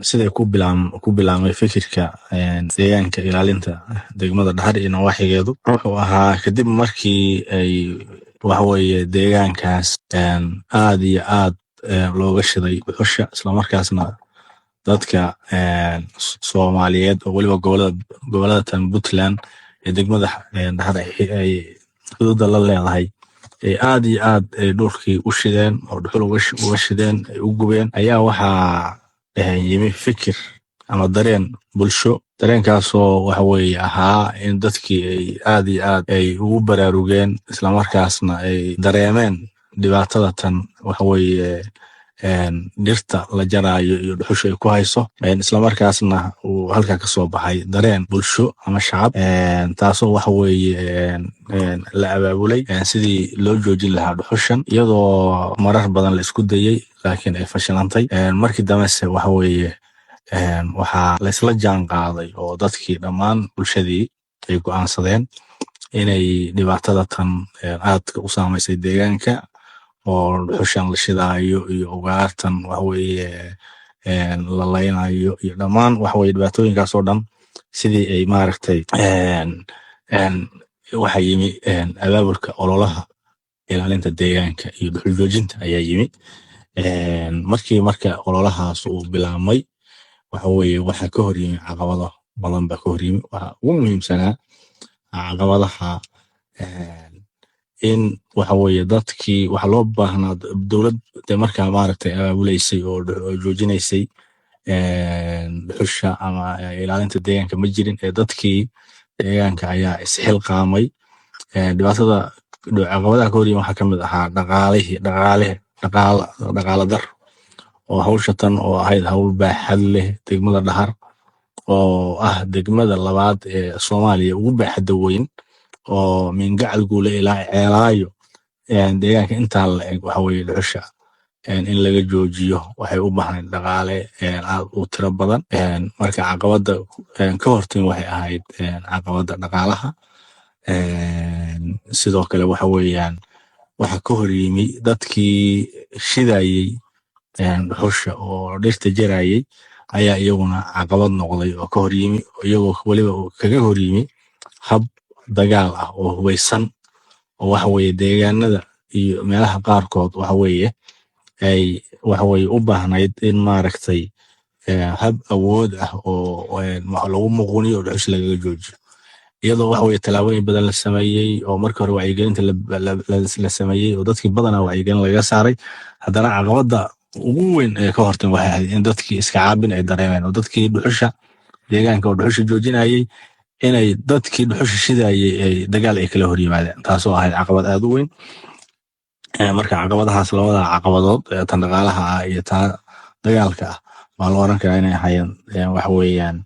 siday ku bilaamay fikirka deegaanka ilaalinta degmada Dhahar iyo nawaaxigeedu wuxuu ahaa kadib markii ay waxaweeye deegaankaas aad iyo aad looga shiday dhuxusha islamarkaasna dadka Soomaaliyeed oo weliba gobolada tan Puntland ee degmada Dhahar ay xuduudda la leedahay ay aad iyo aad ay dhulkii u shideen oo dhuxul uga shideen ay u gubeen ayaa waxaa yimi fikir ama dareen bulsho dareenkaasoo waxaweeye ahaa in dadkii ay aad iyo aad ay ugu baraarugeen islamarkaasna ay dareemeen dhibaatada tan waxaweeye dhirta la jaraayo iyo dhuxusha ay ku hayso islamarkaasna uu halkaa kasoo baxay dareen bulsho ama shacab taasoo waxaweeye la abaabulay sidii loo joojin lahaa dhuxushan iyadoo marar badan la isku dayay laakiin ay fashilantay markii dambese waxaweeye waxaa laysla jaan qaaday oo dadkii dhammaan bulshadii ay go'aansadeen inay dhibaatada tan aadka u saamaysay deegaanka oo dhuxushan la shidaayo iyo ugaartan waxaweeye la laynayo iyo dhammaan waxaweeye dhibaatooyinkaas oo dhan sidii ay maaragtay waxaa yimi abaabulka ololaha ilaalinta deegaanka iyo dhuxul joojinta ayaa yimi marka ololahaas uu bilaabmay waxaweeye waxaa ka hor yimi caqabado badan baa ka hor yimi waxaa ugu muhiimsanaa caqabadaha in waxaweeye dadkii waxa loo baahnaa dowlad markaa maaragtay abaabulaysay oo joojinaysay dhuxusha ama ilaalinta deegaanka ma jirin ee dadkii deegaanka ayaa isxilqaamay caqabadaha ka hor yimi waxaa kamid ahaa dhaqaala dar oo hawsha tan oo ahayd hawl baaxad leh degmada Dhahar oo ah degmada labaad ee Soomaaliya ugu baaxadda weyn oo min gacal guule ilaa ceelaayo deegaanka intaa la eg waxaweeye dhuxusha in laga joojiyo waxay u baahnayd dhaqaale aad u tiro badan marka caqabada ka hortin waxay ahayd caqabada dhaqaalaha sidoo kale waxaweeyaan waxa ka hor yimi dadkii shidayey dhuxusha oo dhirta jarayey ayaa iyaguna caqabad noqday oo ka hor yimi iyagoo weliba kaga hor yimi hab dagaal ah oo hubaysan oo waxaweeye deegaanada iyo meelaha qaarkood waxaweeye ay waxaweeye u baahnayd in maaragtay hab awood ah oo lagu muquuniyo oo dhuxusha lagaga joojiyo iyadoo waxaweeye tallaabooyin badan la sameeyey oo marka hore wacyigelinta la sameeyey oo dadkii badanaa wacyigelin lagaga saaray haddana caqabada ugu weyn ee ka hortan waxay ahayd in dadkii iska caabin ay dareemeen oo dadkii dhuxusha deegaanka oo dhuxusha joojinayey inay dadkii dhuxusha shidayey ay dagaal ay kala hor yimaadeen taasoo ahayd caqabad aad u weyn marka caqabadahaas labada caqabadood tan dhaqaalaha ah iyo taa dagaalka ah waa loo oran karaa inay ahaayeen waxaweeyaan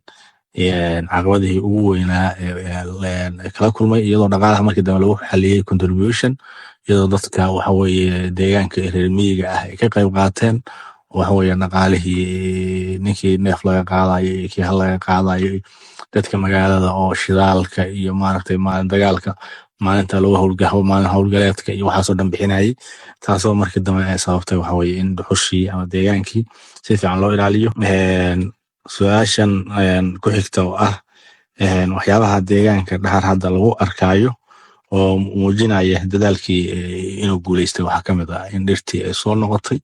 caqabadihii ugu weynaa kala kulmay iyadoo dhaqaalaha markii dambe lagu xaliyey contribution iyadoo dadka waxaweeye deegaanka reer miyiga ah ay ka qayb qaateen waxaweeye dhaqaalihii ninkii neef laga qaadayo iyo kii hal laga qaadayo dadka magaalada oo shidaalka iyo maaragtay maalin dagaalka maalinta lagu howlgalo maalin howlgaleedka iyo waxaasoo dhan bixinayay taasoo markii dambe ay sababtay waxaweeye in dhuxushii ama deegaankii si fiican loo ilaaliyo su-aashan ku xigta oo ah waxyaabaha deegaanka Dhahar hadda lagu arkaayo oo muujinaya dadaalkii inuu guuleystay waxaa kamid ah in dhirtii ay soo noqotay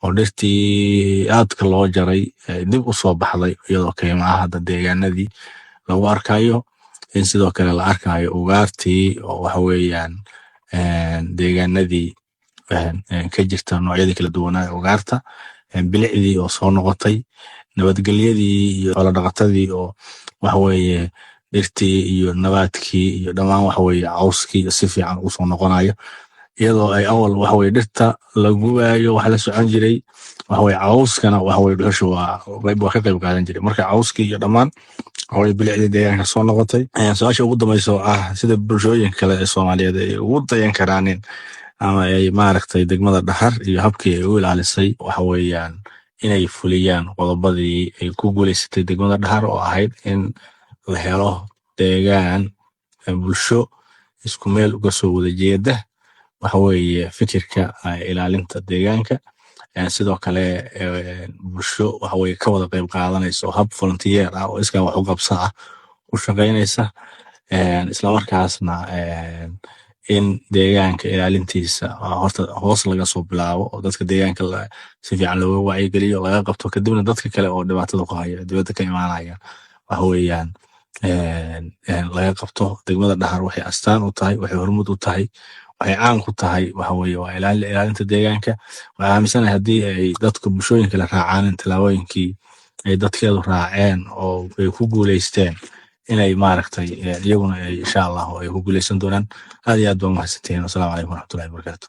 oo dhirtii aadka loo jaray dib u soo baxday iyadoo kaymaha hadda deegaanadii lagu arkayo in sidoo kale la arkayo ugaartii oo waxaweeyaan deegaanadii ka jirta noocyadii kala duwanaa ee ugaarta bilicdii oo soo noqotay nabadgelyadii iyo xoolo dhaqatadii oo waxaweeye dhirtii iyo nabaadkii iyo dhammaan waxaweeye cawskii si fiican ugu soo noqonayo iyadoo ay awal waxaweeye dhirta lagu waayo waxa la socon jiray waxaweeye cawskana waxaweeye dhuxusha waa ka qayb qaadan jiray marka cawskii iyo dhammaan waxaweeye bilicdii deegaanka soo noqotay su-aasha ugu dambaysa oo ah sida bulshooyinka kale ee Soomaaliyeed ay ugu dayan karaanin ama ay maaragtay degmada Dhahar iyo habkii ay u ilaalisay waxaweeyaan inay fuliyaan qodobadii ay ku guuleysatay degmada Dhahar oo ahayd in la helo deegaan bulsho isku meel uga soo wada jeeda waxaweeye fikirka ilaalinta deegaanka sidoo kale bulsho waxa weye ka wada qayb qaadanaysa oo hab volunteer ah oo iskaa wax u qabsa ah u shaqaynaysa islamarkaasna in deegaanka ilaalintiisa horta hoos laga soo bilaabo oo dadka deegaanka si fiican looga wacyigeliyo laga qabto kadibna dadka kale oo dhibaatada ku haya dibadda ka imaanaya waxa weeyaan laga qabto. Degmada Dhahar waxay astaan u tahay, waxay hormud u tahay, waxay caan ku tahay waxa weye waa ilaalinta deegaanka. Waxaan aaminsanahay haddii ay dadka bulshooyinka la raacaan tallaabooyinkii ay dadkeedu raaceen oo ay ku guuleysteen inay maaragtay iyaguna insha Allah ay ku guuleysan doonaan. aad iyo aad baa mahadsantihiin. Wassalaamu calaykum waraxmatullahi wabarakaatu.